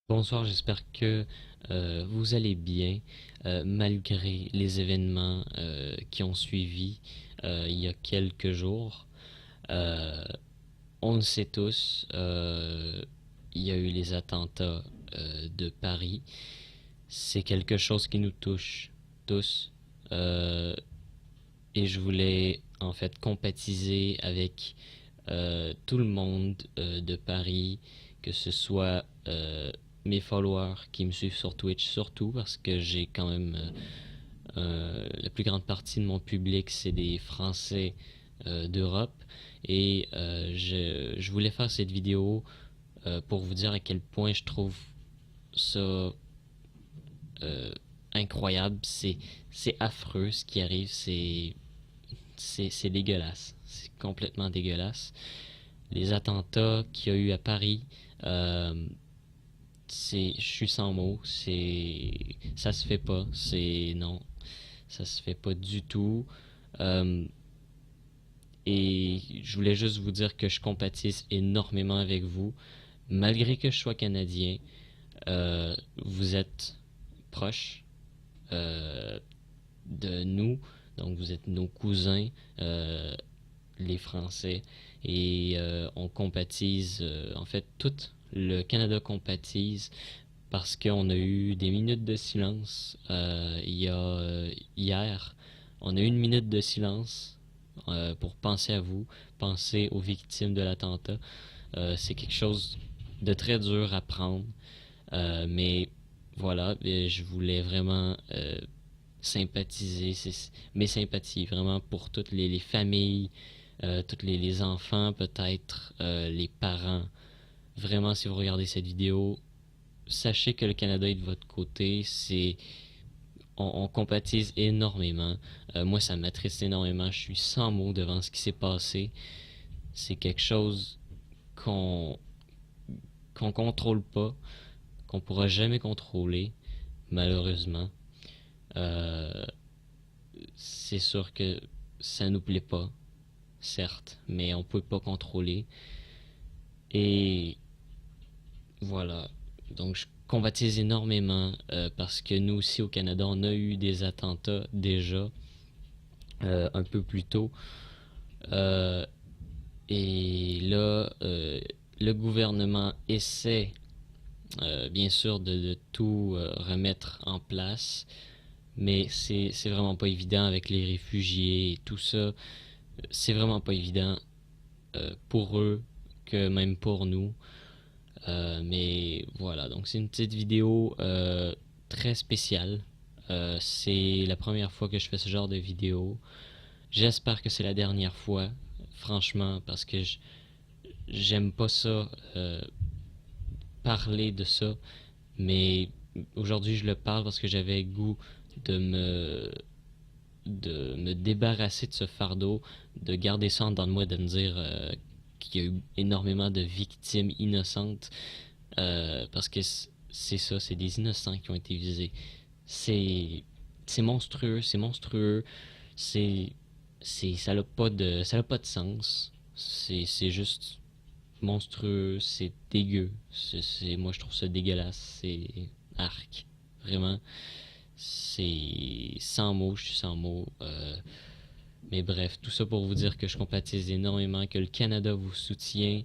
Bonsoir, j'espère que vous allez bien malgré les événements qui ont suivi il y a quelques jours. Euh, on le sait tous, il y a eu les attentats de Paris. C'est quelque chose qui nous touche tous. Euh, et je voulais en fait compatiser avec tout le monde de Paris, que ce soit mes followers qui me suivent sur Twitch, surtout parce que j'ai quand même la plus grande partie de mon public, c'est des Français d'Europe. Et je voulais faire cette vidéo pour vous dire à quel point je trouve ça euh, incroyable. C'est affreux ce qui arrive. C'est dégueulasse. C'est complètement dégueulasse. Les attentats qu'il y a eu à Paris, euh, je suis sans mots. Ça se fait pas. Non, ça se fait pas du tout. Euh, et je voulais juste vous dire que je compatisse énormément avec vous, malgré que je sois canadien. Vous êtes proche euh, de nous, donc vous êtes nos cousins, les Français, et on compatise, en fait, tout le Canada compatise parce qu'on a eu des minutes de silence hier. On a eu une minute de silence pour penser à vous, penser aux victimes de l'attentat. C'est quelque chose de très dur à prendre, mais voilà, je voulais vraiment sympathiser, mes sympathies vraiment pour toutes les familles, tous les enfants, peut-être les parents. Vraiment, si vous regardez cette vidéo, sachez que le Canada est de votre côté. On compatise énormément. Moi, ça m'attriste énormément. Je suis sans mots devant ce qui s'est passé. C'est quelque chose qu'on qu'on contrôle pas, qu'on pourra jamais contrôler, malheureusement. Euh, c'est sûr que ça nous plaît pas, certes, mais on peut pas contrôler. Et voilà. Donc je compatise énormément parce que nous aussi au Canada, on a eu des attentats déjà un peu plus tôt. Euh, et là, le gouvernement essaie bien sûr de tout remettre en place, mais c'est vraiment pas évident avec les réfugiés et tout ça. C'est vraiment pas évident pour eux que même pour nous. Mais voilà, donc c'est une petite vidéo très spéciale. C'est la première fois que je fais ce genre de vidéo. J'espère que c'est la dernière fois, franchement, parce que j'aime pas ça, parler de ça. Mais aujourd'hui, je le parle parce que j'avais le goût de me, de me débarrasser de ce fardeau, de garder ça en dedans de moi, de me dire qu'il y a eu énormément de victimes innocentes parce que c'est ça, c'est des innocents qui ont été visés. C'est c'est monstrueux, c'est monstrueux, c'est ça a pas de sens. C'est juste monstrueux, c'est dégueu. Moi je trouve ça dégueulasse, c'est arc, vraiment. C'est sans mots, je suis sans mots. Mais bref, tout ça pour vous dire que je compatise énormément, que le Canada vous soutient,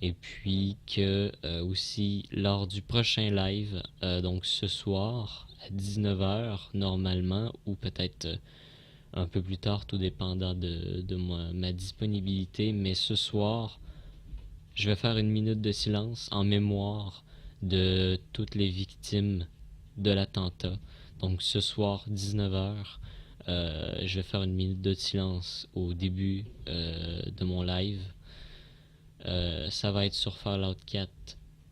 et puis que aussi lors du prochain live, donc ce soir à 19 h normalement, ou peut-être un peu plus tard, tout dépendant de ma disponibilité, mais ce soir, je vais faire une minute de silence en mémoire de toutes les victimes de l'attentat. Donc ce soir, 19 h, je vais faire une minute de silence au début de mon live. Ça va être sur Fallout 4,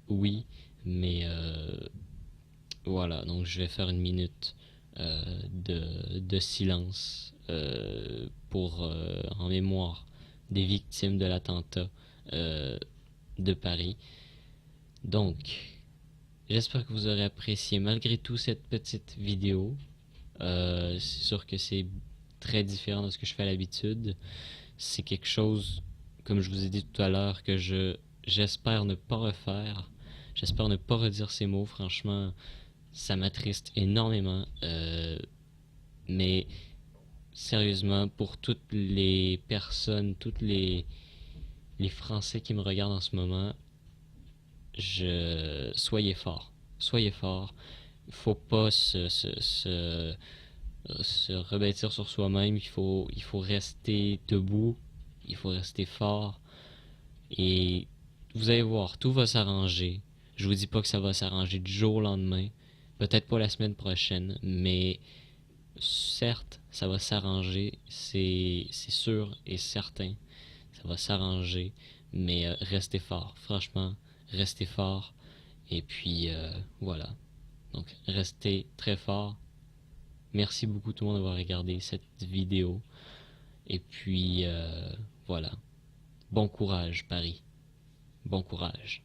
oui, mais voilà, donc je vais faire une minute de silence en mémoire des victimes de l'attentat euh, de Paris. Donc, j'espère que vous aurez apprécié malgré tout cette petite vidéo. C'est sûr que c'est très différent de ce que je fais à l'habitude. C'est quelque chose, comme je vous ai dit tout à l'heure, que j'espère ne pas refaire. J'espère ne pas redire ces mots. Franchement, ça m'attriste énormément. Mais sérieusement, pour toutes les personnes, les Français qui me regardent en ce moment, soyez forts. Soyez forts. Il faut pas se rebâtir sur soi-même. Il faut rester debout. Il faut rester fort. Et vous allez voir, tout va s'arranger. Je vous dis pas que ça va s'arranger du jour au lendemain. Peut-être pas la semaine prochaine, mais certes, ça va s'arranger. C'est sûr et certain. Ça va s'arranger. Mais restez fort. Franchement, restez fort. Et puis, voilà. Donc, restez très fort. Merci beaucoup tout le monde d'avoir regardé cette vidéo. Et puis, voilà. Bon courage, Paris. Bon courage.